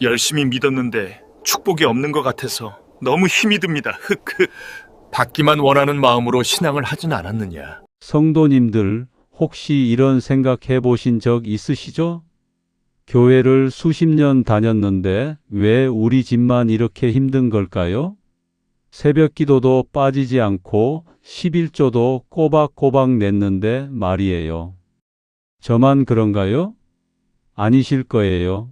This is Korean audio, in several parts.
열심히 믿었는데 축복이 없는 것 같아서 너무 힘이 듭니다. 흑흑. 받기만 원하는 마음으로 신앙을 하진 않았느냐? 성도님들, 혹시 이런 생각해 보신 적 있으시죠? 교회를 수십 년 다녔는데 왜 우리 집만 이렇게 힘든 걸까요? 새벽 기도도 빠지지 않고 11조도 꼬박꼬박 냈는데 말이에요. 저만 그런가요? 아니실 거예요.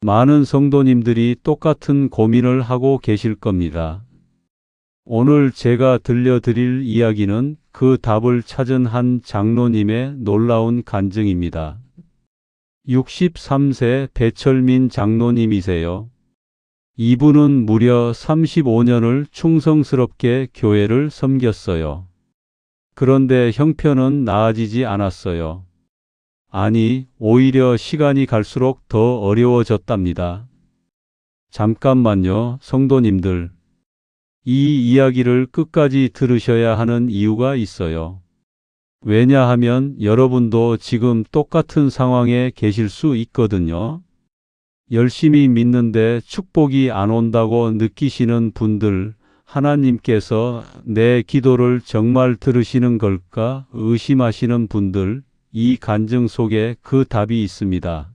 많은 성도님들이 똑같은 고민을 하고 계실 겁니다. 오늘 제가 들려드릴 이야기는 그 답을 찾은 한 장로님의 놀라운 간증입니다. 63세 배철민 장로님이세요. 이분은 무려 35년을 충성스럽게 교회를 섬겼어요. 그런데 형편은 나아지지 않았어요. 아니, 오히려 시간이 갈수록 더 어려워졌답니다. 잠깐만요, 성도님들. 이 이야기를 끝까지 들으셔야 하는 이유가 있어요. 왜냐하면 여러분도 지금 똑같은 상황에 계실 수 있거든요. 열심히 믿는데 축복이 안 온다고 느끼시는 분들, 하나님께서 내 기도를 정말 들으시는 걸까 의심하시는 분들, 이 간증 속에 그 답이 있습니다.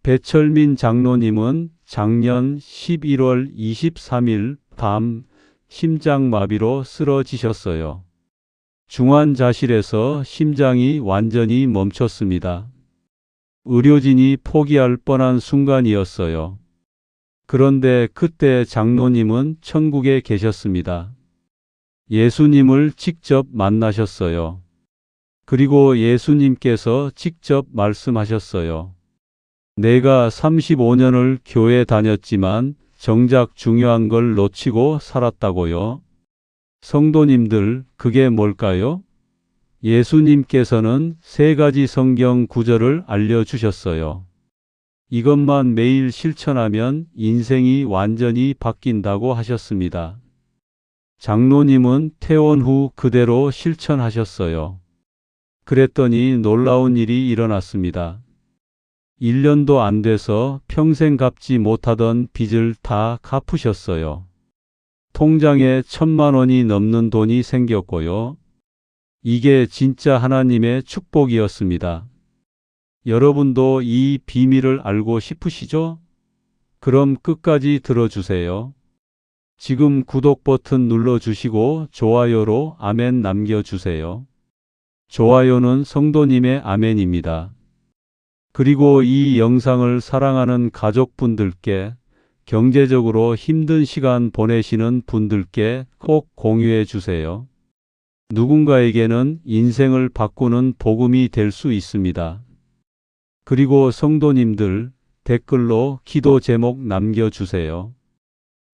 배철민 장로님은 작년 11월 23일 밤 심장마비로 쓰러지셨어요. 중환자실에서 심장이 완전히 멈췄습니다. 의료진이 포기할 뻔한 순간이었어요. 그런데 그때 장로님은 천국에 계셨습니다. 예수님을 직접 만나셨어요. 그리고 예수님께서 직접 말씀하셨어요. 내가 35년을 교회 다녔지만 정작 중요한 걸 놓치고 살았다고요. 성도님들, 그게 뭘까요? 예수님께서는 3가지 성경 구절을 알려주셨어요. 이것만 매일 실천하면 인생이 완전히 바뀐다고 하셨습니다. 장로님은 퇴원 후 그대로 실천하셨어요. 그랬더니 놀라운 일이 일어났습니다. 1년도 안 돼서 평생 갚지 못하던 빚을 다 갚으셨어요. 통장에 1,000만 원이 넘는 돈이 생겼고요. 이게 진짜 하나님의 축복이었습니다. 여러분도 이 비밀을 알고 싶으시죠? 그럼 끝까지 들어주세요. 지금 구독 버튼 눌러주시고 좋아요로 아멘 남겨주세요. 좋아요는 성도님의 아멘입니다. 그리고 이 영상을 사랑하는 가족분들께, 경제적으로 힘든 시간 보내시는 분들께 꼭 공유해 주세요. 누군가에게는 인생을 바꾸는 복음이 될 수 있습니다. 그리고 성도님들, 댓글로 기도 제목 남겨주세요.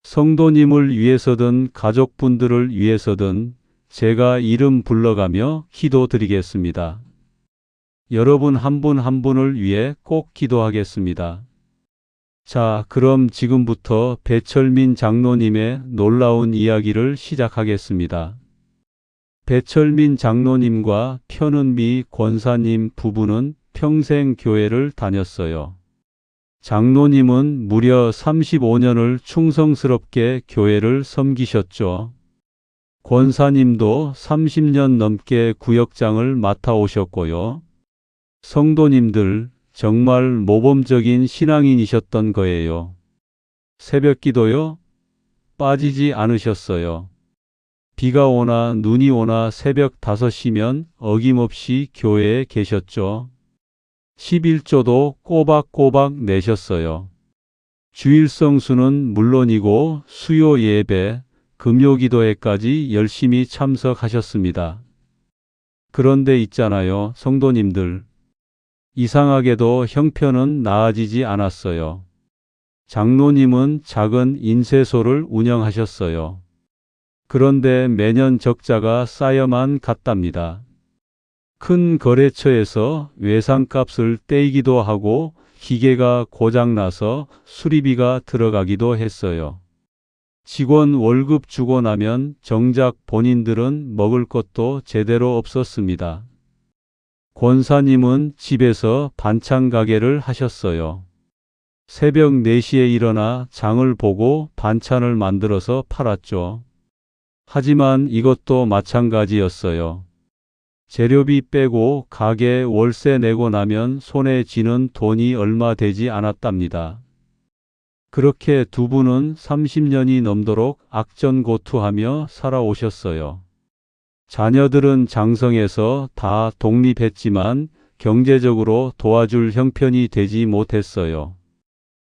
성도님을 위해서든 가족분들을 위해서든 제가 이름 불러가며 기도드리겠습니다. 여러분 한 분 한 분을 위해 꼭 기도하겠습니다. 자, 그럼 지금부터 배철민 장로님의 놀라운 이야기를 시작하겠습니다. 배철민 장로님과 편은미 권사님 부부는 평생 교회를 다녔어요. 장로님은 무려 35년을 충성스럽게 교회를 섬기셨죠. 권사님도 30년 넘게 구역장을 맡아오셨고요. 성도님들, 정말 모범적인 신앙인이셨던 거예요. 새벽 기도요? 빠지지 않으셨어요. 비가 오나 눈이 오나 새벽 5시면 어김없이 교회에 계셨죠. 11조도 꼬박꼬박 내셨어요. 주일 성수는 물론이고 수요 예배, 금요 기도회까지 열심히 참석하셨습니다. 그런데 있잖아요, 성도님들. 이상하게도 형편은 나아지지 않았어요. 장로님은 작은 인쇄소를 운영하셨어요. 그런데 매년 적자가 쌓여만 갔답니다. 큰 거래처에서 외상값을 떼이기도 하고 기계가 고장나서 수리비가 들어가기도 했어요. 직원 월급 주고 나면 정작 본인들은 먹을 것도 제대로 없었습니다. 권사님은 집에서 반찬 가게를 하셨어요. 새벽 4시에 일어나 장을 보고 반찬을 만들어서 팔았죠. 하지만 이것도 마찬가지였어요. 재료비 빼고 가게 월세 내고 나면 손에 쥐는 돈이 얼마 되지 않았답니다. 그렇게 두 분은 30년이 넘도록 악전고투하며 살아오셨어요. 자녀들은 장성해서 다 독립했지만 경제적으로 도와줄 형편이 되지 못했어요.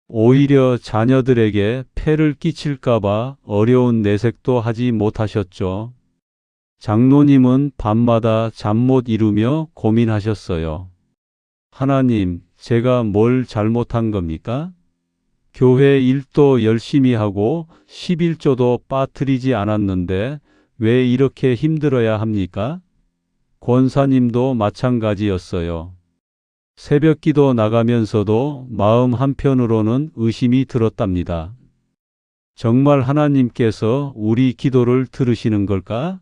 오히려 자녀들에게 폐를 끼칠까봐 어려운 내색도 하지 못하셨죠. 장로님은 밤마다 잠 못 이루며 고민하셨어요. 하나님, 제가 뭘 잘못한 겁니까? 교회 일도 열심히 하고 11조도 빠뜨리지 않았는데 왜 이렇게 힘들어야 합니까? 권사님도 마찬가지였어요. 새벽기도 나가면서도 마음 한편으로는 의심이 들었답니다. 정말 하나님께서 우리 기도를 들으시는 걸까?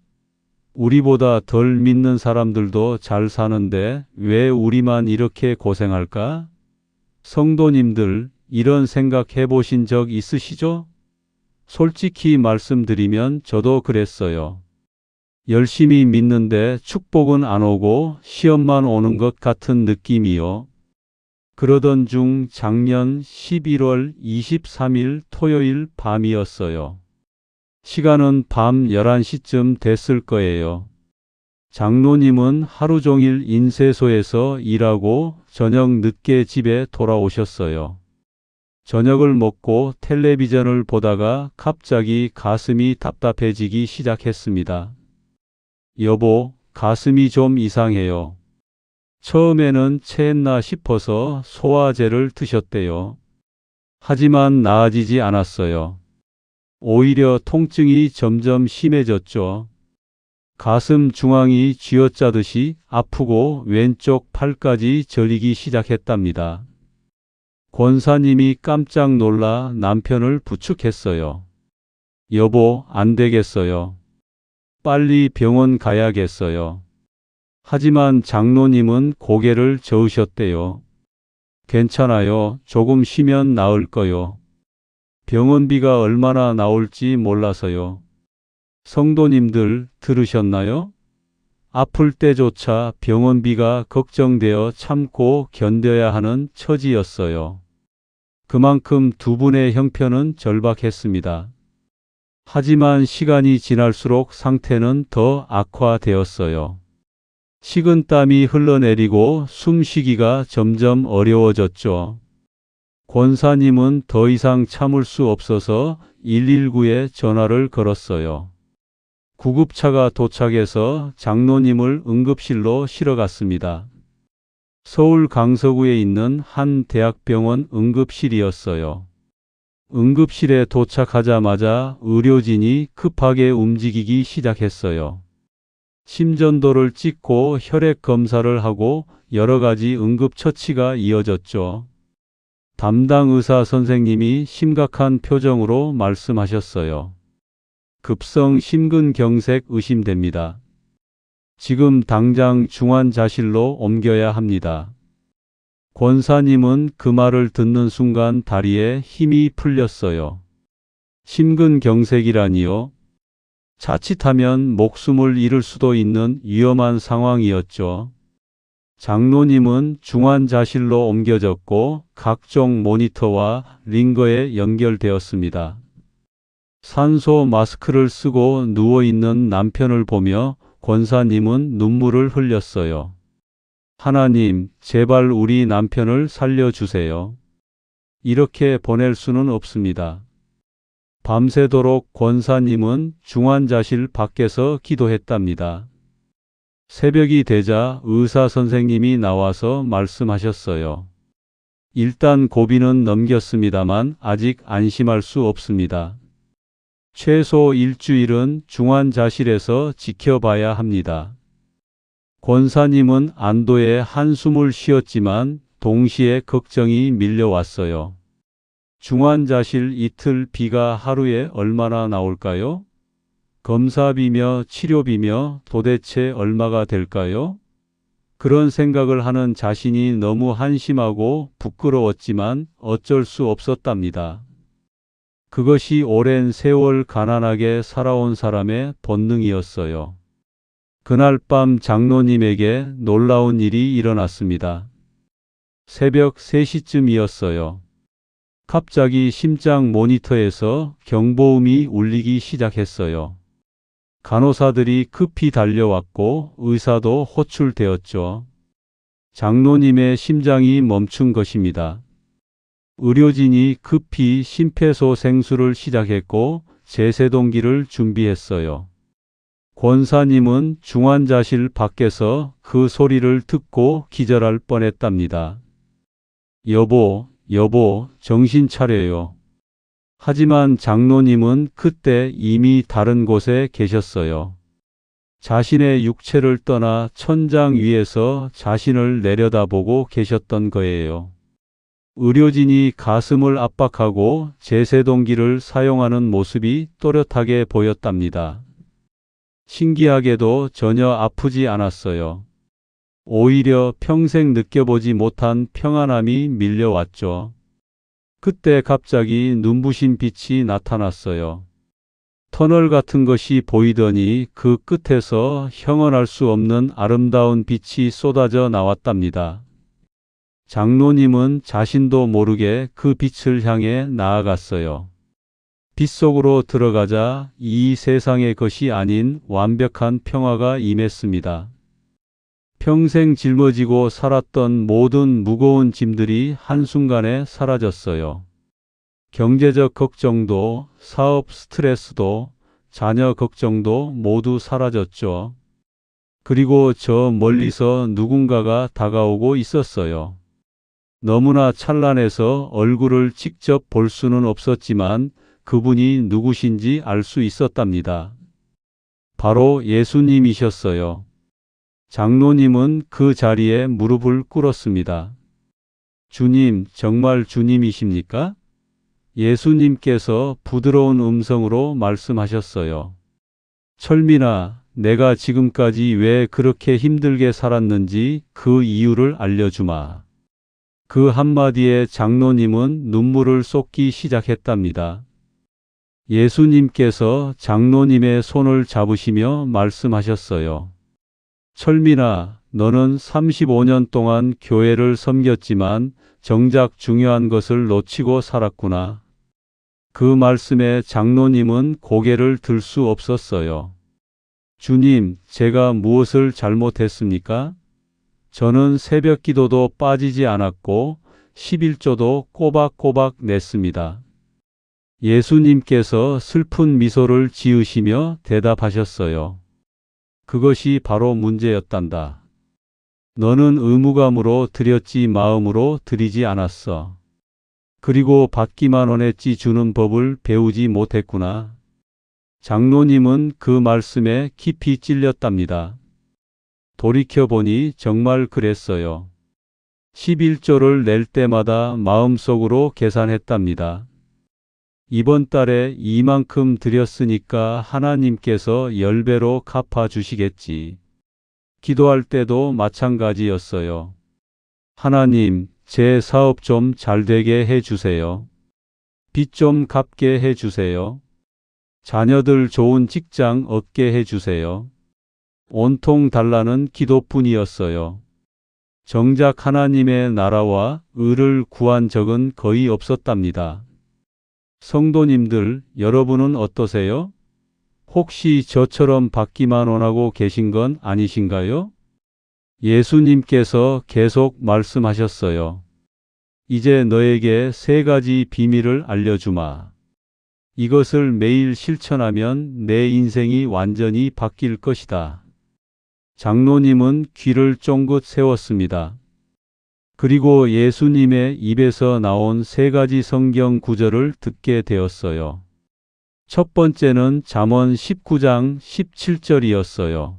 우리보다 덜 믿는 사람들도 잘 사는데 왜 우리만 이렇게 고생할까? 성도님들, 이런 생각 해보신 적 있으시죠? 솔직히 말씀드리면 저도 그랬어요. 열심히 믿는데 축복은 안 오고 시험만 오는 것 같은 느낌이요. 그러던 중 작년 11월 23일 토요일 밤이었어요. 시간은 밤 11시쯤 됐을 거예요. 장로님은 하루 종일 인쇄소에서 일하고 저녁 늦게 집에 돌아오셨어요. 저녁을 먹고 텔레비전을 보다가 갑자기 가슴이 답답해지기 시작했습니다. 여보, 가슴이 좀 이상해요. 처음에는 체했나 싶어서 소화제를 드셨대요. 하지만 나아지지 않았어요. 오히려 통증이 점점 심해졌죠. 가슴 중앙이 쥐어짜듯이 아프고 왼쪽 팔까지 저리기 시작했답니다. 권사님이 깜짝 놀라 남편을 부축했어요. 여보, 안 되겠어요. 빨리 병원 가야겠어요. 하지만 장로님은 고개를 저으셨대요. 괜찮아요. 조금 쉬면 나을 거요. 병원비가 얼마나 나올지 몰라서요. 성도님들 들으셨나요? 아플 때조차 병원비가 걱정되어 참고 견뎌야 하는 처지였어요. 그만큼 두 분의 형편은 절박했습니다. 하지만 시간이 지날수록 상태는 더 악화되었어요. 식은땀이 흘러내리고 숨쉬기가 점점 어려워졌죠. 권사님은 더 이상 참을 수 없어서 119에 전화를 걸었어요. 구급차가 도착해서 장로님을 응급실로 실어갔습니다. 서울 강서구에 있는 한 대학병원 응급실이었어요. 응급실에 도착하자마자 의료진이 급하게 움직이기 시작했어요. 심전도를 찍고 혈액 검사를 하고 여러 가지 응급처치가 이어졌죠. 담당 의사 선생님이 심각한 표정으로 말씀하셨어요. 급성 심근경색 의심됩니다. 지금 당장 중환자실로 옮겨야 합니다. 권사님은 그 말을 듣는 순간 다리에 힘이 풀렸어요. 심근경색이라니요? 자칫하면 목숨을 잃을 수도 있는 위험한 상황이었죠. 장로님은 중환자실로 옮겨졌고 각종 모니터와 링거에 연결되었습니다. 산소 마스크를 쓰고 누워있는 남편을 보며 권사님은 눈물을 흘렸어요. 하나님, 제발 우리 남편을 살려주세요. 이렇게 보낼 수는 없습니다. 밤새도록 권사님은 중환자실 밖에서 기도했답니다. 새벽이 되자 의사 선생님이 나와서 말씀하셨어요. 일단 고비는 넘겼습니다만 아직 안심할 수 없습니다. 최소 일주일은 중환자실에서 지켜봐야 합니다. 권사님은 안도의 한숨을 쉬었지만 동시에 걱정이 밀려왔어요. 중환자실 이틀 비가 하루에 얼마나 나올까요? 검사비며 치료비며 도대체 얼마가 될까요? 그런 생각을 하는 자신이 너무 한심하고 부끄러웠지만 어쩔 수 없었답니다. 그것이 오랜 세월 가난하게 살아온 사람의 본능이었어요. 그날 밤 장로님에게 놀라운 일이 일어났습니다. 새벽 3시쯤이었어요. 갑자기 심장 모니터에서 경보음이 울리기 시작했어요. 간호사들이 급히 달려왔고 의사도 호출되었죠. 장로님의 심장이 멈춘 것입니다. 의료진이 급히 심폐소생술을 시작했고 제세동기를 준비했어요. 권사님은 중환자실 밖에서 그 소리를 듣고 기절할 뻔했답니다. 여보, 정신 차려요. 하지만 장로님은 그때 이미 다른 곳에 계셨어요. 자신의 육체를 떠나 천장 위에서 자신을 내려다보고 계셨던 거예요. 의료진이 가슴을 압박하고 제세동기를 사용하는 모습이 또렷하게 보였답니다. 신기하게도 전혀 아프지 않았어요. 오히려 평생 느껴보지 못한 평안함이 밀려왔죠. 그때 갑자기 눈부신 빛이 나타났어요. 터널 같은 것이 보이더니 그 끝에서 형언할 수 없는 아름다운 빛이 쏟아져 나왔답니다. 장로님은 자신도 모르게 그 빛을 향해 나아갔어요. 빛 속으로 들어가자 이 세상의 것이 아닌 완벽한 평화가 임했습니다. 평생 짊어지고 살았던 모든 무거운 짐들이 한순간에 사라졌어요. 경제적 걱정도, 사업 스트레스도, 자녀 걱정도 모두 사라졌죠. 그리고 저 멀리서 누군가가 다가오고 있었어요. 너무나 찬란해서 얼굴을 직접 볼 수는 없었지만 그분이 누구신지 알 수 있었답니다. 바로 예수님이셨어요. 장로님은 그 자리에 무릎을 꿇었습니다. 주님, 정말 주님이십니까? 예수님께서 부드러운 음성으로 말씀하셨어요. 철민아, 내가 지금까지 왜 그렇게 힘들게 살았는지 그 이유를 알려주마. 그 한마디에 장로님은 눈물을 쏟기 시작했답니다. 예수님께서 장로님의 손을 잡으시며 말씀하셨어요. 철민아, 너는 35년 동안 교회를 섬겼지만 정작 중요한 것을 놓치고 살았구나. 그 말씀에 장로님은 고개를 들 수 없었어요. 주님, 제가 무엇을 잘못했습니까? 저는 새벽 기도도 빠지지 않았고 11조도 꼬박꼬박 냈습니다. 예수님께서 슬픈 미소를 지으시며 대답하셨어요. 그것이 바로 문제였단다. 너는 의무감으로 드렸지 마음으로 드리지 않았어. 그리고 받기만 원했지 주는 법을 배우지 못했구나. 장로님은 그 말씀에 깊이 찔렸답니다. 돌이켜보니 정말 그랬어요. 11조를 낼 때마다 마음속으로 계산했답니다. 이번 달에 이만큼 드렸으니까 하나님께서 10배로 갚아주시겠지. 기도할 때도 마찬가지였어요. 하나님, 제 사업 좀 잘되게 해주세요. 빚 좀 갚게 해주세요. 자녀들 좋은 직장 얻게 해주세요. 온통 달라는 기도뿐이었어요. 정작 하나님의 나라와 의를 구한 적은 거의 없었답니다. 성도님들, 여러분은 어떠세요? 혹시 저처럼 받기만 원하고 계신 건 아니신가요? 예수님께서 계속 말씀하셨어요. 이제 너에게 3가지 비밀을 알려주마. 이것을 매일 실천하면 내 인생이 완전히 바뀔 것이다. 장로님은 귀를 쫑긋 세웠습니다. 그리고 예수님의 입에서 나온 3가지 성경 구절을 듣게 되었어요. 첫 번째는 잠언 19장 17절이었어요.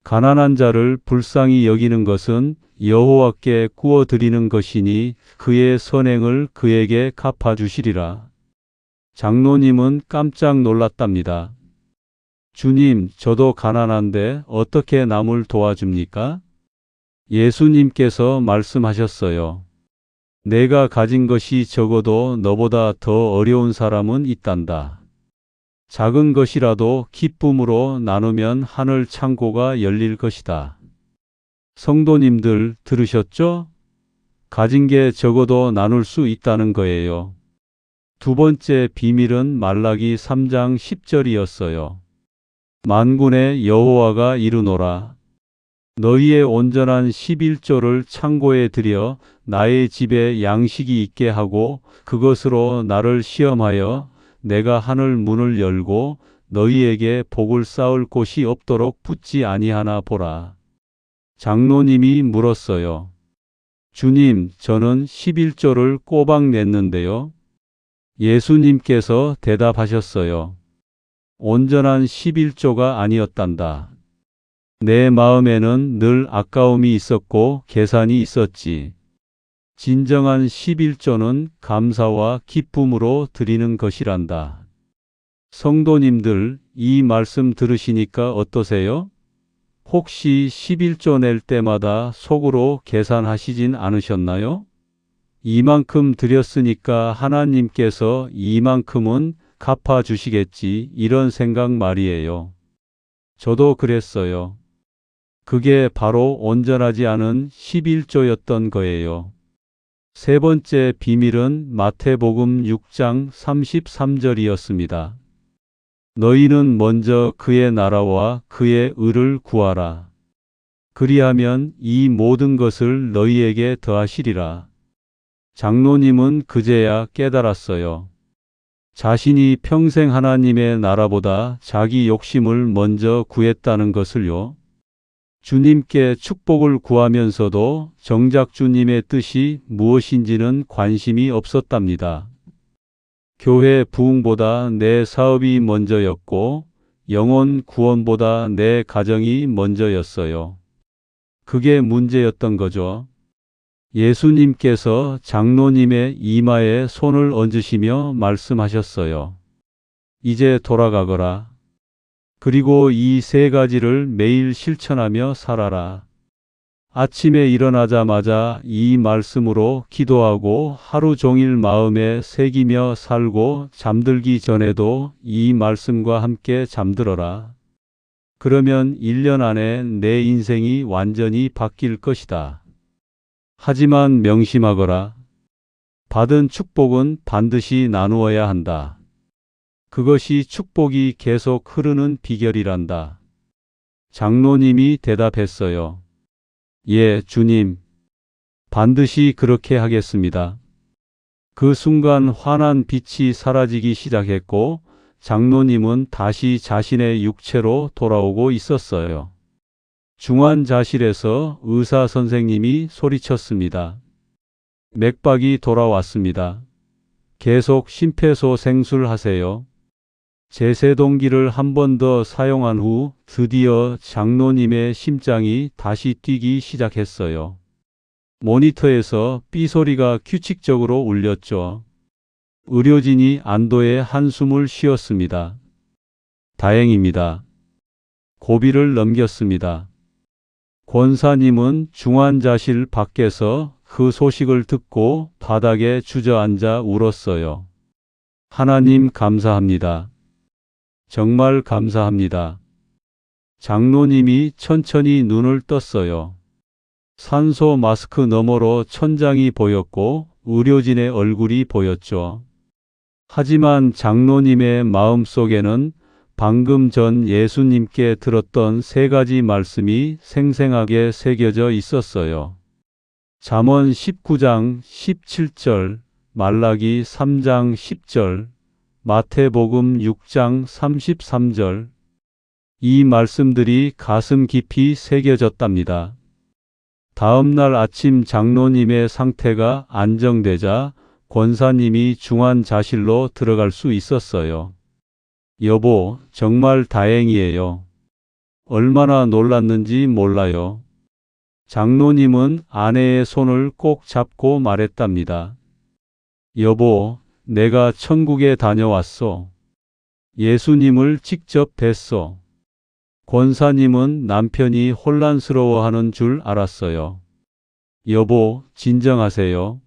가난한 자를 불쌍히 여기는 것은 여호와께 구워드리는 것이니 그의 선행을 그에게 갚아주시리라. 장로님은 깜짝 놀랐답니다. 주님, 저도 가난한데 어떻게 남을 도와줍니까? 예수님께서 말씀하셨어요. 내가 가진 것이 적어도 너보다 더 어려운 사람은 있단다. 작은 것이라도 기쁨으로 나누면 하늘 창고가 열릴 것이다. 성도님들 들으셨죠? 가진 게 적어도 나눌 수 있다는 거예요. 두 번째 비밀은 말라기 3장 10절이었어요. 만군의 여호와가 이르노라. 너희의 온전한 11조를 창고에 들여 나의 집에 양식이 있게 하고 그것으로 나를 시험하여 내가 하늘 문을 열고 너희에게 복을 쌓을 곳이 없도록 붙지 아니하나 보라. 장로님이 물었어요. 주님, 저는 11조를 꼬박 냈는데요. 예수님께서 대답하셨어요. 온전한 11조가 아니었단다. 내 마음에는 늘 아까움이 있었고 계산이 있었지. 진정한 11조는 감사와 기쁨으로 드리는 것이란다. 성도님들, 이 말씀 들으시니까 어떠세요? 혹시 11조 낼 때마다 속으로 계산하시진 않으셨나요? 이만큼 드렸으니까 하나님께서 이만큼은 갚아주시겠지, 이런 생각 말이에요. 저도 그랬어요. 그게 바로 온전하지 않은 11조였던 거예요. 세 번째 비밀은 마태복음 6장 33절이었습니다. 너희는 먼저 그의 나라와 그의 의를 구하라. 그리하면 이 모든 것을 너희에게 더하시리라. 장로님은 그제야 깨달았어요. 자신이 평생 하나님의 나라보다 자기 욕심을 먼저 구했다는 것을요. 주님께 축복을 구하면서도 정작 주님의 뜻이 무엇인지는 관심이 없었답니다. 교회 부흥보다 내 사업이 먼저였고 영혼 구원보다 내 가정이 먼저였어요. 그게 문제였던 거죠. 예수님께서 장로님의 이마에 손을 얹으시며 말씀하셨어요. 이제 돌아가거라. 그리고 이 세 가지를 매일 실천하며 살아라. 아침에 일어나자마자 이 말씀으로 기도하고 하루 종일 마음에 새기며 살고 잠들기 전에도 이 말씀과 함께 잠들어라. 그러면 1년 안에 내 인생이 완전히 바뀔 것이다. 하지만 명심하거라. 받은 축복은 반드시 나누어야 한다. 그것이 축복이 계속 흐르는 비결이란다. 장로님이 대답했어요. 예, 주님. 반드시 그렇게 하겠습니다. 그 순간 환한 빛이 사라지기 시작했고 장로님은 다시 자신의 육체로 돌아오고 있었어요. 중환자실에서 의사 선생님이 소리쳤습니다. 맥박이 돌아왔습니다. 계속 심폐소생술하세요. 제세동기를 한 번 더 사용한 후 드디어 장로님의 심장이 다시 뛰기 시작했어요. 모니터에서 삐소리가 규칙적으로 울렸죠. 의료진이 안도의 한숨을 쉬었습니다. 다행입니다. 고비를 넘겼습니다. 권사님은 중환자실 밖에서 그 소식을 듣고 바닥에 주저앉아 울었어요. 하나님 감사합니다. 정말 감사합니다. 장로님이 천천히 눈을 떴어요. 산소 마스크 너머로 천장이 보였고 의료진의 얼굴이 보였죠. 하지만 장로님의 마음속에는 방금 전 예수님께 들었던 세 가지 말씀이 생생하게 새겨져 있었어요. 잠언 19장 17절, 말라기 3장 10절, 마태복음 6장 33절. 이 말씀들이 가슴 깊이 새겨졌답니다. 다음 날 아침 장로님의 상태가 안정되자 권사님이 중환자실로 들어갈 수 있었어요. 여보, 정말 다행이에요. 얼마나 놀랐는지 몰라요. 장로님은 아내의 손을 꼭 잡고 말했답니다. 여보, 내가 천국에 다녀왔어. 예수님을 직접 뵀어. 권사님은 남편이 혼란스러워하는 줄 알았어요. 여보, 진정하세요.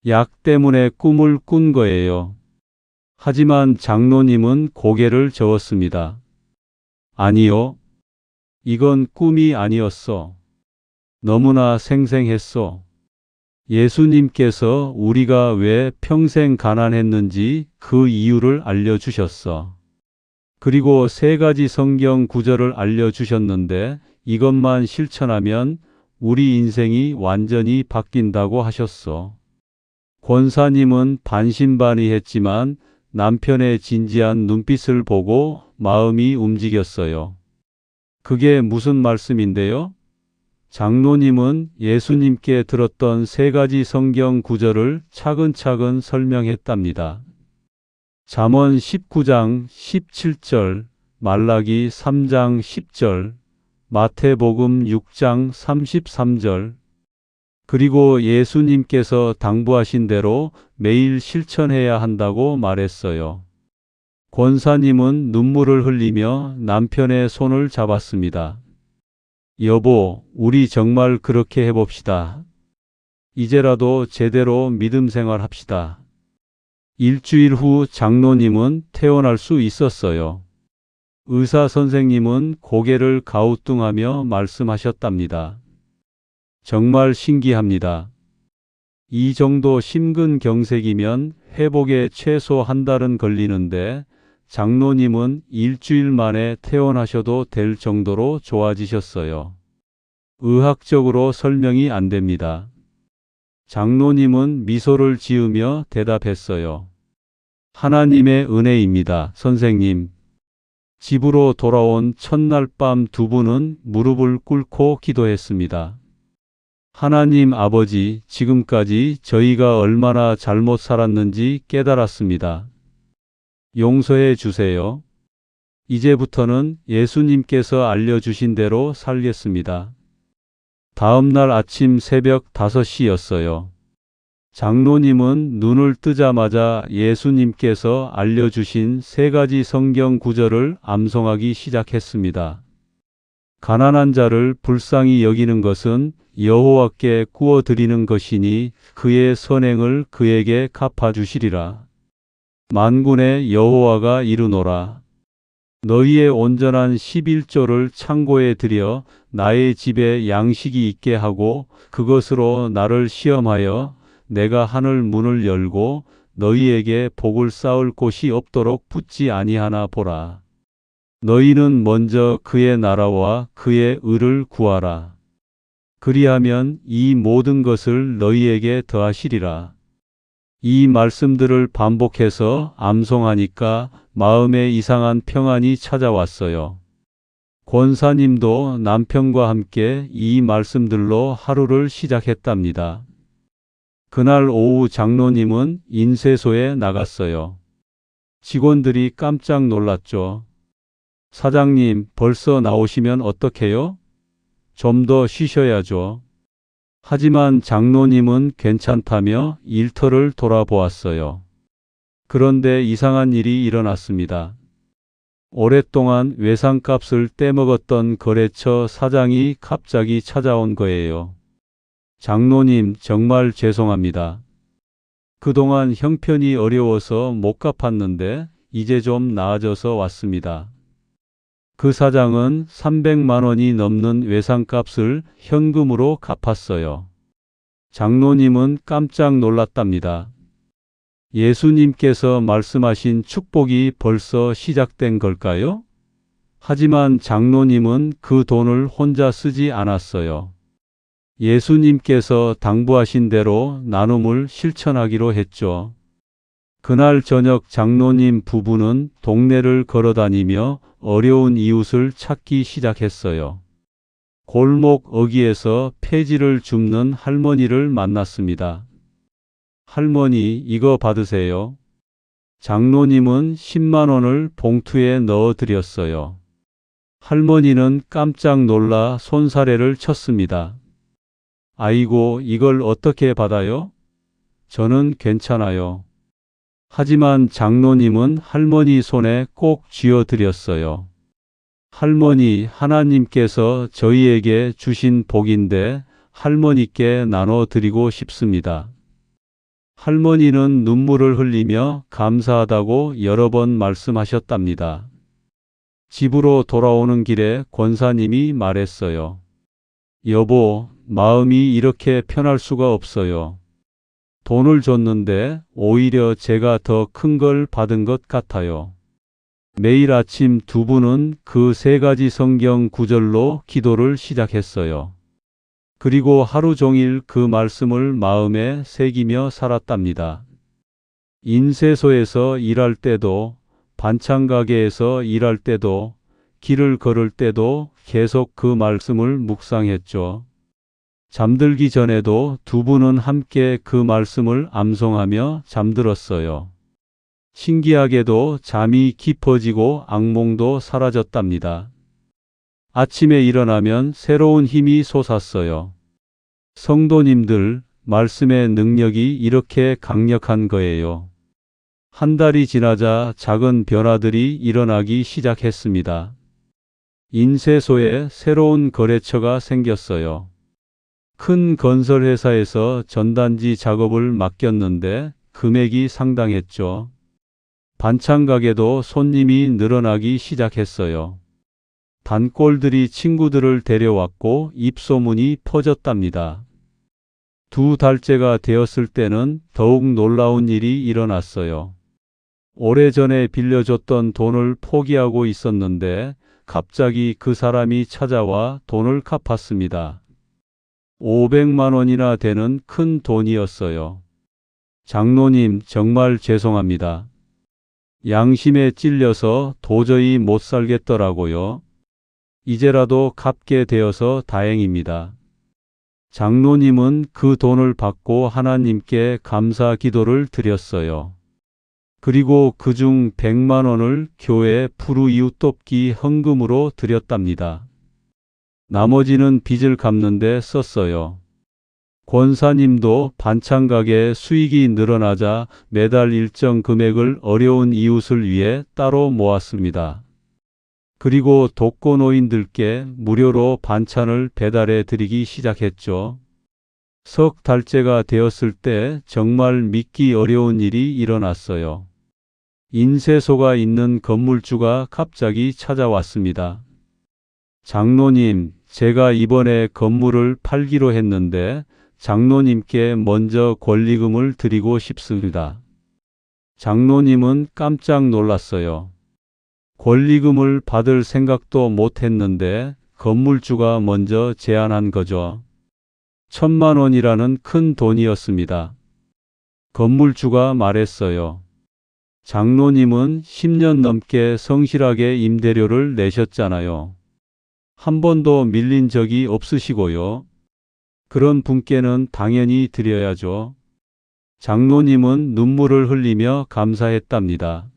약 때문에 꿈을 꾼 거예요. 하지만 장로님은 고개를 저었습니다. 아니요. 이건 꿈이 아니었어. 너무나 생생했어. 예수님께서 우리가 왜 평생 가난했는지 그 이유를 알려주셨어. 그리고 3가지 성경 구절을 알려주셨는데 이것만 실천하면 우리 인생이 완전히 바뀐다고 하셨어. 권사님은 반신반의했지만 남편의 진지한 눈빛을 보고 마음이 움직였어요. 그게 무슨 말씀인데요? 장로님은 예수님께 들었던 3가지 성경 구절을 차근차근 설명했답니다. 잠언 19장 17절, 말라기 3장 10절, 마태복음 6장 33절, 그리고 예수님께서 당부하신 대로 매일 실천해야 한다고 말했어요. 권사님은 눈물을 흘리며 남편의 손을 잡았습니다. 여보, 우리 정말 그렇게 해봅시다. 이제라도 제대로 믿음 생활합시다. 일주일 후 장로님은 퇴원할 수 있었어요. 의사 선생님은 고개를 가우뚱하며 말씀하셨답니다. 정말 신기합니다. 이 정도 심근경색이면 회복에 최소 1달은 걸리는데 장로님은 일주일 만에 퇴원하셔도 될 정도로 좋아지셨어요. 의학적으로 설명이 안 됩니다. 장로님은 미소를 지으며 대답했어요. 하나님의 은혜입니다, 선생님. 집으로 돌아온 첫날 밤 2분은 무릎을 꿇고 기도했습니다. 하나님 아버지, 지금까지 저희가 얼마나 잘못 살았는지 깨달았습니다. 용서해 주세요. 이제부터는 예수님께서 알려주신 대로 살겠습니다. 다음 날 아침 새벽 5시였어요. 장로님은 눈을 뜨자마자 예수님께서 알려주신 3가지 성경 구절을 암송하기 시작했습니다. 가난한 자를 불쌍히 여기는 것은 여호와께 구워드리는 것이니 그의 선행을 그에게 갚아주시리라. 만군의 여호와가 이르노라. 너희의 온전한 11조를 창고에 들여 나의 집에 양식이 있게 하고 그것으로 나를 시험하여 내가 하늘 문을 열고 너희에게 복을 쌓을 곳이 없도록 붙지 아니하나 보라. 너희는 먼저 그의 나라와 그의 의를 구하라. 그리하면 이 모든 것을 너희에게 더하시리라. 이 말씀들을 반복해서 암송하니까 마음에 이상한 평안이 찾아왔어요. 권사님도 남편과 함께 이 말씀들로 하루를 시작했답니다. 그날 오후 장로님은 인쇄소에 나갔어요. 직원들이 깜짝 놀랐죠. 사장님, 벌써 나오시면 어떡해요? 좀 더 쉬셔야죠. 하지만 장로님은 괜찮다며 일터를 돌아보았어요. 그런데 이상한 일이 일어났습니다. 오랫동안 외상값을 떼먹었던 거래처 사장이 갑자기 찾아온 거예요. 장로님, 정말 죄송합니다. 그동안 형편이 어려워서 못 갚았는데 이제 좀 나아져서 왔습니다. 그 사장은 300만 원이 넘는 외상값을 현금으로 갚았어요. 장로님은 깜짝 놀랐답니다. 예수님께서 말씀하신 축복이 벌써 시작된 걸까요? 하지만 장로님은 그 돈을 혼자 쓰지 않았어요. 예수님께서 당부하신 대로 나눔을 실천하기로 했죠. 그날 저녁 장로님 부부는 동네를 걸어다니며 어려운 이웃을 찾기 시작했어요. 골목 어귀에서 폐지를 줍는 할머니를 만났습니다. 할머니, 이거 받으세요. 장로님은 10만 원을 봉투에 넣어 드렸어요. 할머니는 깜짝 놀라 손사래를 쳤습니다. 아이고, 이걸 어떻게 받아요? 저는 괜찮아요. 하지만 장로님은 할머니 손에 꼭 쥐어 드렸어요. 할머니, 하나님께서 저희에게 주신 복인데 할머니께 나눠 드리고 싶습니다. 할머니는 눈물을 흘리며 감사하다고 여러 번 말씀하셨답니다. 집으로 돌아오는 길에 권사님이 말했어요. 여보, 마음이 이렇게 편할 수가 없어요. 돈을 줬는데 오히려 제가 더 큰 걸 받은 것 같아요. 매일 아침 두 분은 그 3가지 성경 구절로 기도를 시작했어요. 그리고 하루 종일 그 말씀을 마음에 새기며 살았답니다. 인쇄소에서 일할 때도, 반찬 가게에서 일할 때도, 길을 걸을 때도 계속 그 말씀을 묵상했죠. 잠들기 전에도 두 분은 함께 그 말씀을 암송하며 잠들었어요. 신기하게도 잠이 깊어지고 악몽도 사라졌답니다. 아침에 일어나면 새로운 힘이 솟았어요. 성도님들, 말씀의 능력이 이렇게 강력한 거예요. 한 달이 지나자 작은 변화들이 일어나기 시작했습니다. 인쇄소에 새로운 거래처가 생겼어요. 큰 건설회사에서 전단지 작업을 맡겼는데 금액이 상당했죠. 반찬 가게도 손님이 늘어나기 시작했어요. 단골들이 친구들을 데려왔고 입소문이 퍼졌답니다. 2달째가 되었을 때는 더욱 놀라운 일이 일어났어요. 오래전에 빌려줬던 돈을 포기하고 있었는데 갑자기 그 사람이 찾아와 돈을 갚았습니다. 500만 원이나 되는 큰 돈이었어요. 장로님, 정말 죄송합니다. 양심에 찔려서 도저히 못 살겠더라고요. 이제라도 갚게 되어서 다행입니다. 장로님은 그 돈을 받고 하나님께 감사 기도를 드렸어요. 그리고 그중 100만 원을 교회 푸르 이웃 돕기 헌금으로 드렸답니다. 나머지는 빚을 갚는 데 썼어요. 권사님도 반찬 가게 수익이 늘어나자 매달 일정 금액을 어려운 이웃을 위해 따로 모았습니다. 그리고 독거노인들께 무료로 반찬을 배달해 드리기 시작했죠. 3달째가 되었을 때 정말 믿기 어려운 일이 일어났어요. 인쇄소가 있는 건물주가 갑자기 찾아왔습니다. 장로님, 제가 이번에 건물을 팔기로 했는데 장로님께 먼저 권리금을 드리고 싶습니다. 장로님은 깜짝 놀랐어요. 권리금을 받을 생각도 못 했는데 건물주가 먼저 제안한 거죠. 1,000만 원이라는 큰 돈이었습니다. 건물주가 말했어요. 장로님은 10년 넘게 성실하게 임대료를 내셨잖아요. 한 번도 밀린 적이 없으시고요. 그런 분께는 당연히 드려야죠. 장로님은 눈물을 흘리며 감사했답니다.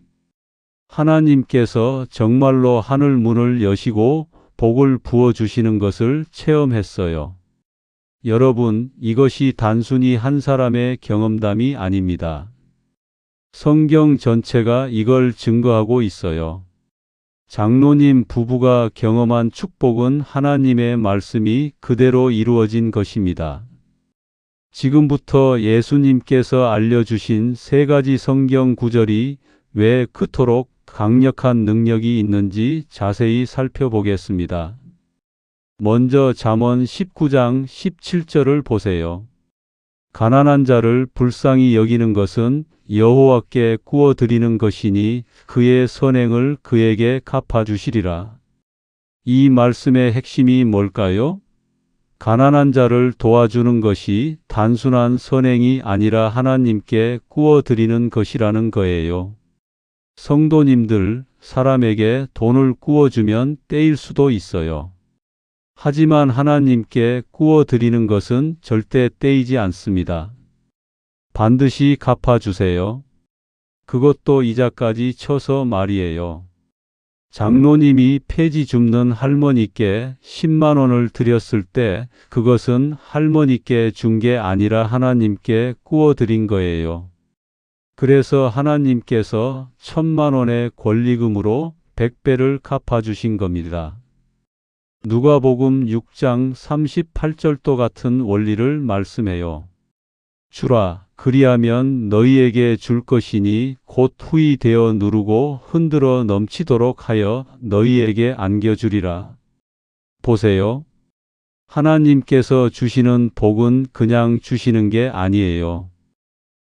하나님께서 정말로 하늘 문을 여시고 복을 부어주시는 것을 체험했어요. 여러분, 이것이 단순히 한 사람의 경험담이 아닙니다. 성경 전체가 이걸 증거하고 있어요. 장로님 부부가 경험한 축복은 하나님의 말씀이 그대로 이루어진 것입니다. 지금부터 예수님께서 알려주신 3가지 성경 구절이 왜 그토록 강력한 능력이 있는지 자세히 살펴보겠습니다. 먼저 잠언 19장 17절을 보세요. 가난한 자를 불쌍히 여기는 것은 여호와께 구워드리는 것이니 그의 선행을 그에게 갚아주시리라. 이 말씀의 핵심이 뭘까요? 가난한 자를 도와주는 것이 단순한 선행이 아니라 하나님께 구워드리는 것이라는 거예요. 성도님들, 사람에게 돈을 구워주면 떼일 수도 있어요. 하지만 하나님께 구워드리는 것은 절대 떼이지 않습니다. 반드시 갚아주세요. 그것도 이자까지 쳐서 말이에요. 장로님이 폐지 줍는 할머니께 10만 원을 드렸을 때 그것은 할머니께 준 게 아니라 하나님께 구워드린 거예요. 그래서 하나님께서 1,000만 원의 권리금으로 100배를 갚아주신 겁니다. 누가복음 6장 38절도 같은 원리를 말씀해요. 주라, 그리하면 너희에게 줄 것이니 곧 후히 되어 누르고 흔들어 넘치도록 하여 너희에게 안겨주리라. 보세요. 하나님께서 주시는 복은 그냥 주시는 게 아니에요.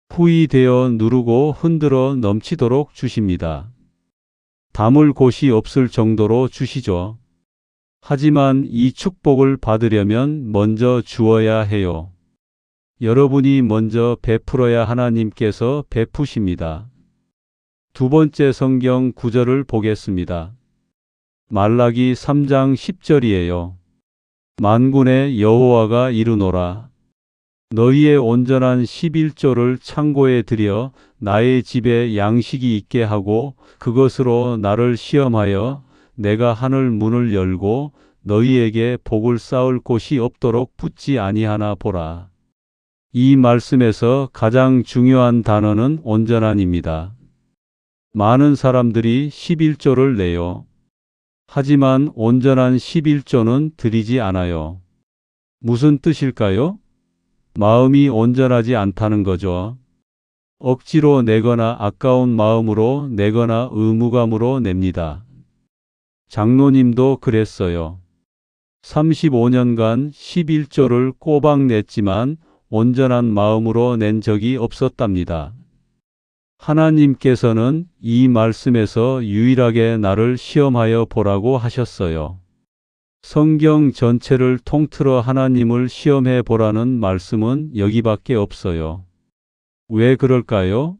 후히 되어 누르고 흔들어 넘치도록 주십니다. 담을 곳이 없을 정도로 주시죠. 하지만 이 축복을 받으려면 먼저 주어야 해요. 여러분이 먼저 베풀어야 하나님께서 베푸십니다. 두 번째 성경 구절을 보겠습니다. 말라기 3장 10절이에요. 만군의 여호와가 이르노라. 너희의 온전한 11조를 창고에 들여 나의 집에 양식이 있게 하고 그것으로 나를 시험하여 내가 하늘 문을 열고 너희에게 복을 쌓을 곳이 없도록 붙지 아니하나 보라. 이 말씀에서 가장 중요한 단어는 온전한입니다. 많은 사람들이 11조를 내요. 하지만 온전한 11조는 드리지 않아요. 무슨 뜻일까요? 마음이 온전하지 않다는 거죠. 억지로 내거나 아까운 마음으로 내거나 의무감으로 냅니다. 장로님도 그랬어요. 35년간 11조를 꼬박 냈지만 온전한 마음으로 낸 적이 없었답니다. 하나님께서는 이 말씀에서 유일하게 나를 시험하여 보라고 하셨어요. 성경 전체를 통틀어 하나님을 시험해 보라는 말씀은 여기밖에 없어요. 왜 그럴까요?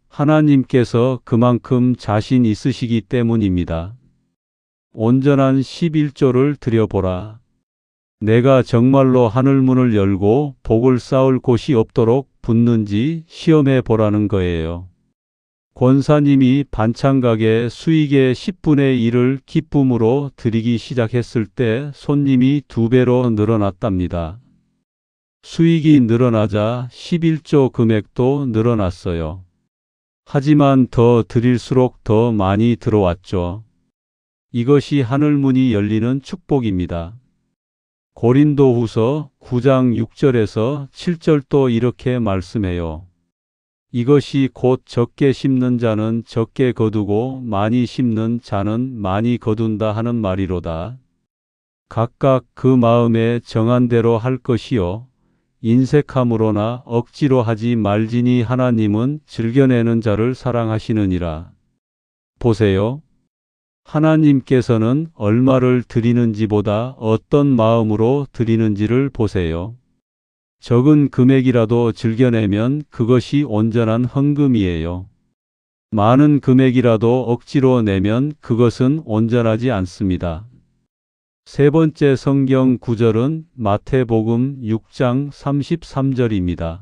하나님께서 그만큼 자신 있으시기 때문입니다. 온전한 11조를 드려보라. 내가 정말로 하늘문을 열고 복을 쌓을 곳이 없도록 붙는지 시험해 보라는 거예요. 권사님이 반찬가게 수익의 10분의 1을 기쁨으로 드리기 시작했을 때 손님이 2배로 늘어났답니다. 수익이 늘어나자 11조 금액도 늘어났어요. 하지만 더 드릴수록 더 많이 들어왔죠. 이것이 하늘문이 열리는 축복입니다. 고린도후서 9장 6절에서 7절도 이렇게 말씀해요. 이것이 곧 적게 심는 자는 적게 거두고 많이 심는 자는 많이 거둔다 하는 말이로다. 각각 그 마음에 정한 대로 할 것이요 인색함으로나 억지로 하지 말지니 하나님은 즐겨내는 자를 사랑하시느니라. 보세요. 하나님께서는 얼마를 드리는지보다 어떤 마음으로 드리는지를 보세요. 적은 금액이라도 즐겨내면 그것이 온전한 헌금이에요. 많은 금액이라도 억지로 내면 그것은 온전하지 않습니다. 세 번째 성경 구절은 마태복음 6장 33절입니다.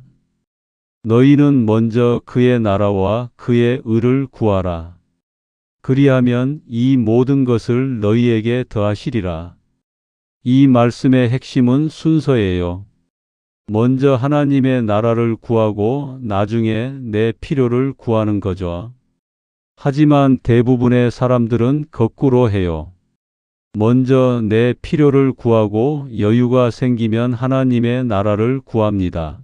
너희는 먼저 그의 나라와 그의 의를 구하라. 그리하면 이 모든 것을 너희에게 더하시리라. 이 말씀의 핵심은 순서예요. 먼저 하나님의 나라를 구하고 나중에 내 필요를 구하는 거죠. 하지만 대부분의 사람들은 거꾸로 해요. 먼저 내 필요를 구하고 여유가 생기면 하나님의 나라를 구합니다.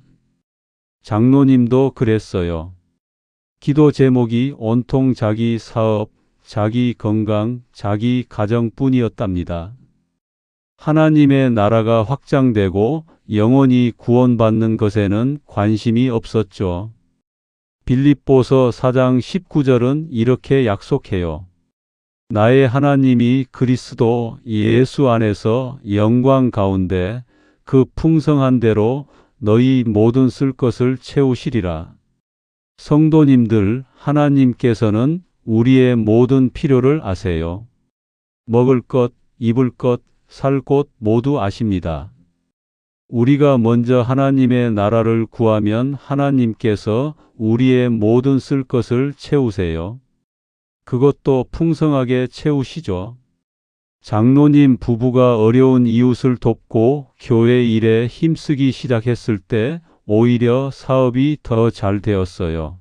장로님도 그랬어요. 기도 제목이 온통 자기 사업, 자기 건강, 자기 가정뿐이었답니다. 하나님의 나라가 확장되고 영혼이 구원받는 것에는 관심이 없었죠. 빌립보서 4장 19절은 이렇게 약속해요. 나의 하나님이 그리스도 예수 안에서 영광 가운데 그 풍성한 대로 너희 모든 쓸 것을 채우시리라. 성도님들, 하나님께서는 우리의 모든 필요를 아세요. 먹을 것, 입을 것, 살 곳 모두 아십니다. 우리가 먼저 하나님의 나라를 구하면 하나님께서 우리의 모든 쓸 것을 채우세요. 그것도 풍성하게 채우시죠. 장로님 부부가 어려운 이웃을 돕고 교회 일에 힘쓰기 시작했을 때 오히려 사업이 더 잘 되었어요.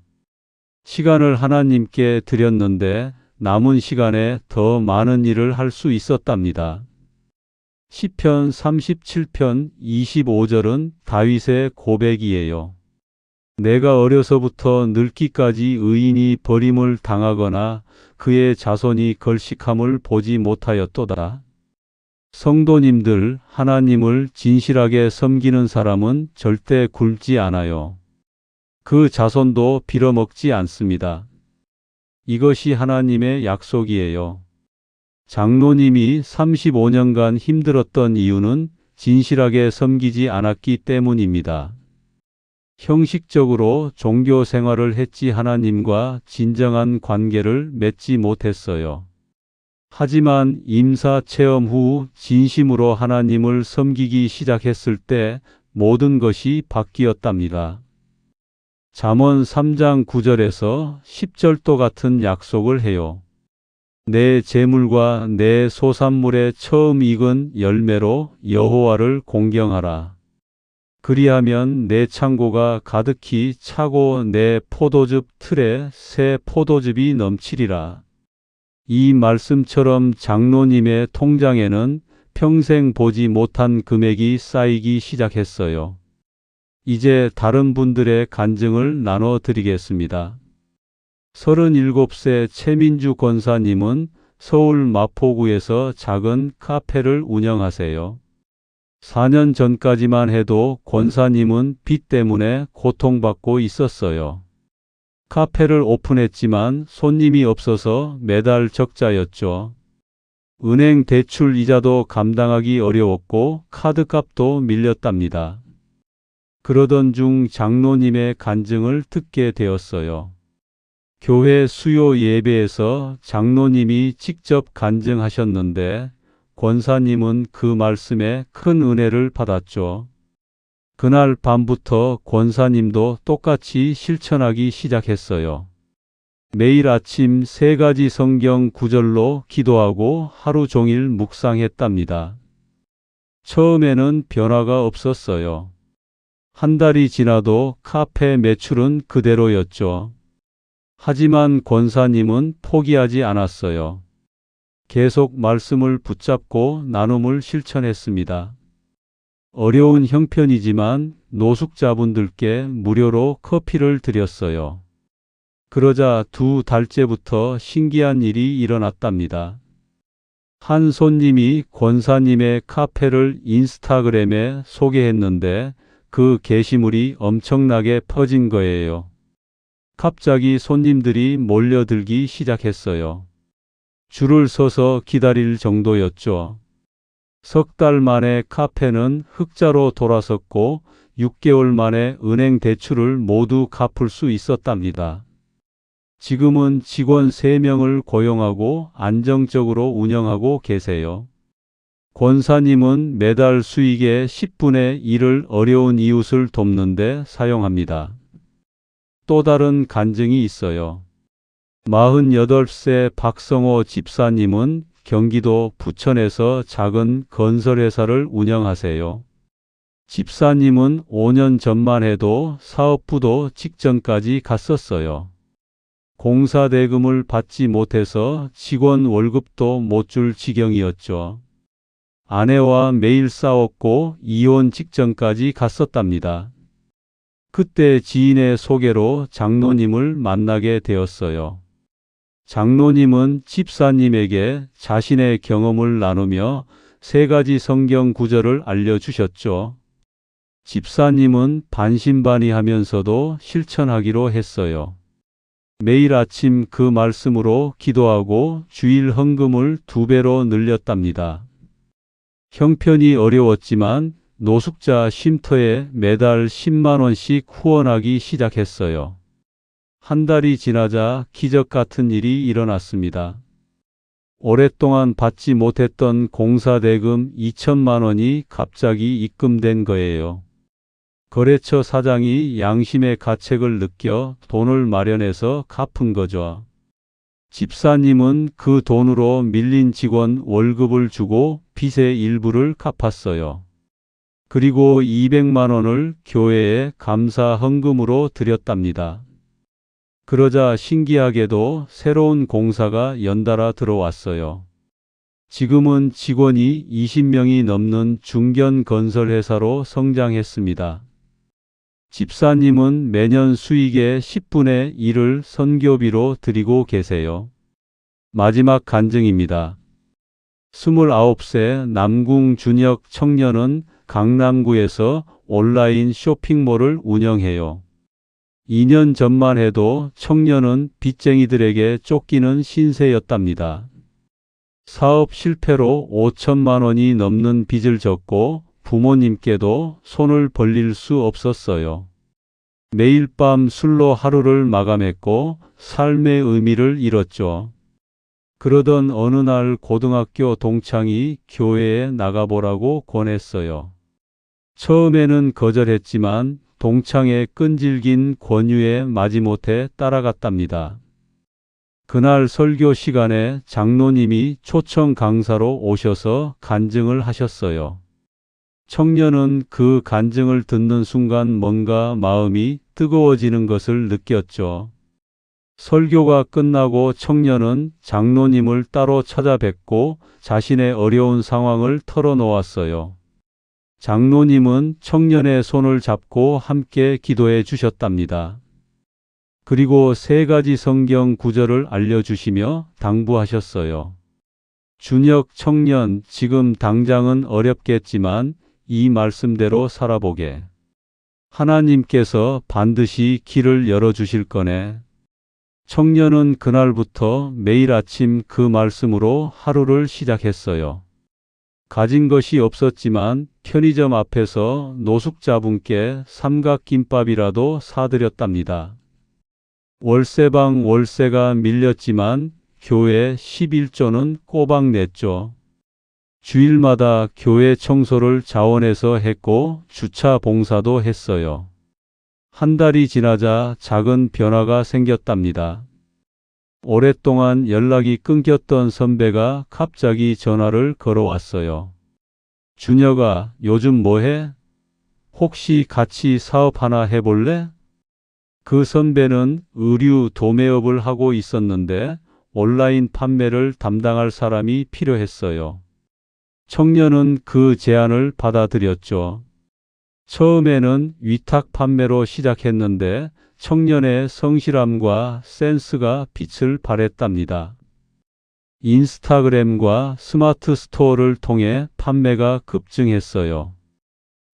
시간을 하나님께 드렸는데 남은 시간에 더 많은 일을 할 수 있었답니다. 시편 37편 25절은 다윗의 고백이에요. 내가 어려서부터 늙기까지 의인이 버림을 당하거나 그의 자손이 걸식함을 보지 못하였도다. 성도님들, 하나님을 진실하게 섬기는 사람은 절대 굶지 않아요. 그 자손도 빌어먹지 않습니다. 이것이 하나님의 약속이에요. 장로님이 35년간 힘들었던 이유는 진실하게 섬기지 않았기 때문입니다. 형식적으로 종교 생활을 했지 하나님과 진정한 관계를 맺지 못했어요. 하지만 임사 체험 후 진심으로 하나님을 섬기기 시작했을 때 모든 것이 바뀌었답니다. 잠언 3장 9절에서 10절도 같은 약속을 해요. 내 재물과 내 소산물의 처음 익은 열매로 여호와를 공경하라. 그리하면 내 창고가 가득히 차고 내 포도즙 틀에 새 포도즙이 넘치리라. 이 말씀처럼 장로님의 통장에는 평생 보지 못한 금액이 쌓이기 시작했어요. 이제 다른 분들의 간증을 나눠드리겠습니다. 37세 최민주 권사님은 서울 마포구에서 작은 카페를 운영하세요. 4년 전까지만 해도 권사님은 빚 때문에 고통받고 있었어요. 카페를 오픈했지만 손님이 없어서 매달 적자였죠. 은행 대출 이자도 감당하기 어려웠고 카드값도 밀렸답니다. 그러던 중 장로님의 간증을 듣게 되었어요. 교회 수요 예배에서 장로님이 직접 간증하셨는데 권사님은 그 말씀에 큰 은혜를 받았죠. 그날 밤부터 권사님도 똑같이 실천하기 시작했어요. 매일 아침 3가지 성경 구절로 기도하고 하루 종일 묵상했답니다. 처음에는 변화가 없었어요. 한 달이 지나도 카페 매출은 그대로였죠. 하지만 권사님은 포기하지 않았어요. 계속 말씀을 붙잡고 나눔을 실천했습니다. 어려운 형편이지만 노숙자분들께 무료로 커피를 드렸어요. 그러자 2달째부터 신기한 일이 일어났답니다. 한 손님이 권사님의 카페를 인스타그램에 소개했는데 그 게시물이 엄청나게 퍼진 거예요. 갑자기 손님들이 몰려들기 시작했어요. 줄을 서서 기다릴 정도였죠. 석 달 만에 카페는 흑자로 돌아섰고 6개월 만에 은행 대출을 모두 갚을 수 있었답니다. 지금은 직원 3명을 고용하고 안정적으로 운영하고 계세요. 권사님은 매달 수익의 10분의 1을 어려운 이웃을 돕는데 사용합니다. 또 다른 간증이 있어요. 48세 박성호 집사님은 경기도 부천에서 작은 건설회사를 운영하세요. 집사님은 5년 전만 해도 사업부도 직전까지 갔었어요. 공사 대금을 받지 못해서 직원 월급도 못 줄 지경이었죠. 아내와 매일 싸웠고 이혼 직전까지 갔었답니다. 그때 지인의 소개로 장로님을 만나게 되었어요. 장로님은 집사님에게 자신의 경험을 나누며 3가지 성경 구절을 알려주셨죠. 집사님은 반신반의하면서도 실천하기로 했어요. 매일 아침 그 말씀으로 기도하고 주일 헌금을 2배로 늘렸답니다. 형편이 어려웠지만 노숙자 쉼터에 매달 10만 원씩 후원하기 시작했어요. 한 달이 지나자 기적 같은 일이 일어났습니다. 오랫동안 받지 못했던 공사대금 2천만 원이 갑자기 입금된 거예요. 거래처 사장이 양심의 가책을 느껴 돈을 마련해서 갚은 거죠. 집사님은 그 돈으로 밀린 직원 월급을 주고 빚의 일부를 갚았어요. 그리고 200만 원을 교회에 감사 헌금으로 드렸답니다. 그러자 신기하게도 새로운 공사가 연달아 들어왔어요. 지금은 직원이 20명이 넘는 중견 건설회사로 성장했습니다. 집사님은 매년 수익의 10분의 1을 선교비로 드리고 계세요. 마지막 간증입니다. 29세 남궁 준혁 청년은 강남구에서 온라인 쇼핑몰을 운영해요. 2년 전만 해도 청년은 빚쟁이들에게 쫓기는 신세였답니다. 사업 실패로 5천만 원이 넘는 빚을 졌고 부모님께도 손을 벌릴 수 없었어요. 매일 밤 술로 하루를 마감했고 삶의 의미를 잃었죠. 그러던 어느 날 고등학교 동창이 교회에 나가보라고 권했어요. 처음에는 거절했지만 동창의 끈질긴 권유에 마지못해 따라갔답니다. 그날 설교 시간에 장로님이 초청 강사로 오셔서 간증을 하셨어요. 청년은 그 간증을 듣는 순간 뭔가 마음이 뜨거워지는 것을 느꼈죠. 설교가 끝나고 청년은 장로님을 따로 찾아뵙고 자신의 어려운 상황을 털어놓았어요. 장로님은 청년의 손을 잡고 함께 기도해 주셨답니다. 그리고 3가지 성경 구절을 알려주시며 당부하셨어요. 준혁 청년, 지금 당장은 어렵겠지만 이 말씀대로 살아보게. 하나님께서 반드시 길을 열어주실 거네. 청년은 그날부터 매일 아침 그 말씀으로 하루를 시작했어요. 가진 것이 없었지만 편의점 앞에서 노숙자분께 삼각김밥이라도 사드렸답니다. 월세방 월세가 밀렸지만 교회 11조는 꼬박 냈죠. 주일마다 교회 청소를 자원해서 했고 주차 봉사도 했어요. 한 달이 지나자 작은 변화가 생겼답니다. 오랫동안 연락이 끊겼던 선배가 갑자기 전화를 걸어왔어요. 준혁아, 요즘 뭐해? 혹시 같이 사업 하나 해볼래? 그 선배는 의류 도매업을 하고 있었는데 온라인 판매를 담당할 사람이 필요했어요. 청년은 그 제안을 받아들였죠. 처음에는 위탁 판매로 시작했는데 청년의 성실함과 센스가 빛을 발했답니다. 인스타그램과 스마트 스토어를 통해 판매가 급증했어요.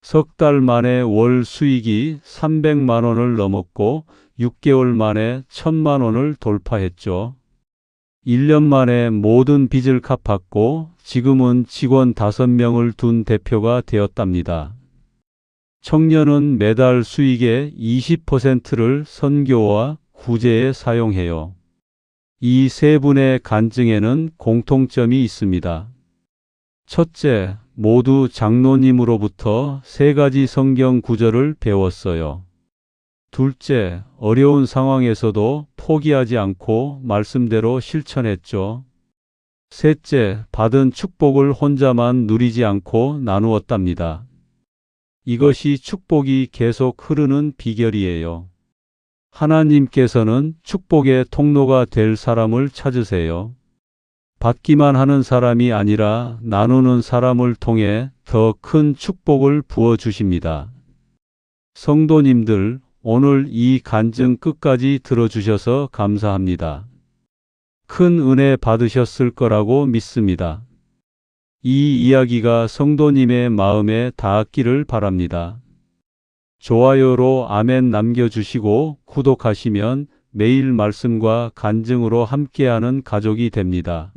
석 달 만에 월 수익이 300만 원을 넘었고 6개월 만에 1000만 원을 돌파했죠. 1년 만에 모든 빚을 갚았고 지금은 직원 5명을 둔 대표가 되었답니다. 청년은 매달 수익의 20%를 선교와 구제에 사용해요. 이 3분의 간증에는 공통점이 있습니다. 첫째, 모두 장로님으로부터 3가지 성경 구절을 배웠어요. 둘째, 어려운 상황에서도 포기하지 않고 말씀대로 실천했죠. 셋째, 받은 축복을 혼자만 누리지 않고 나누었답니다. 이것이 축복이 계속 흐르는 비결이에요. 하나님께서는 축복의 통로가 될 사람을 찾으세요. 받기만 하는 사람이 아니라 나누는 사람을 통해 더 큰 축복을 부어주십니다. 성도님들, 오늘 이 간증 끝까지 들어주셔서 감사합니다. 큰 은혜 받으셨을 거라고 믿습니다. 이 이야기가 성도님의 마음에 닿았기를 바랍니다. 좋아요로 아멘 남겨주시고 구독하시면 매일 말씀과 간증으로 함께하는 가족이 됩니다.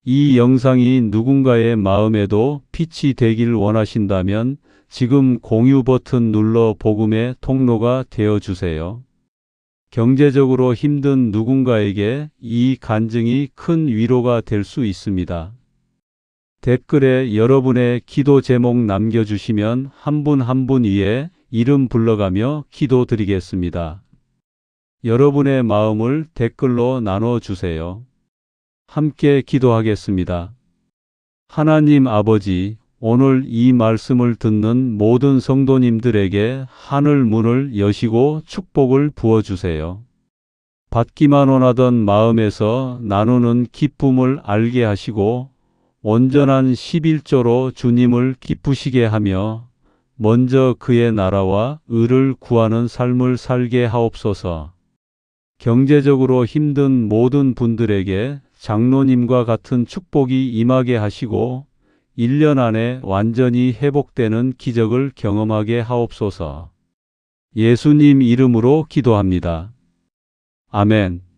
이 영상이 누군가의 마음에도 빛이 되길 원하신다면 지금 공유 버튼 눌러 복음의 통로가 되어주세요. 경제적으로 힘든 누군가에게 이 간증이 큰 위로가 될 수 있습니다. 댓글에 여러분의 기도 제목 남겨주시면 한 분 한 분 위에 이름 불러가며 기도드리겠습니다. 여러분의 마음을 댓글로 나눠주세요. 함께 기도하겠습니다. 하나님 아버지, 오늘 이 말씀을 듣는 모든 성도님들에게 하늘 문을 여시고 축복을 부어주세요. 받기만 원하던 마음에서 나누는 기쁨을 알게 하시고 온전한 11조로 주님을 기쁘시게 하며 먼저 그의 나라와 의를 구하는 삶을 살게 하옵소서. 경제적으로 힘든 모든 분들에게 장로님과 같은 축복이 임하게 하시고 1년 안에 완전히 회복되는 기적을 경험하게 하옵소서. 예수님 이름으로 기도합니다. 아멘.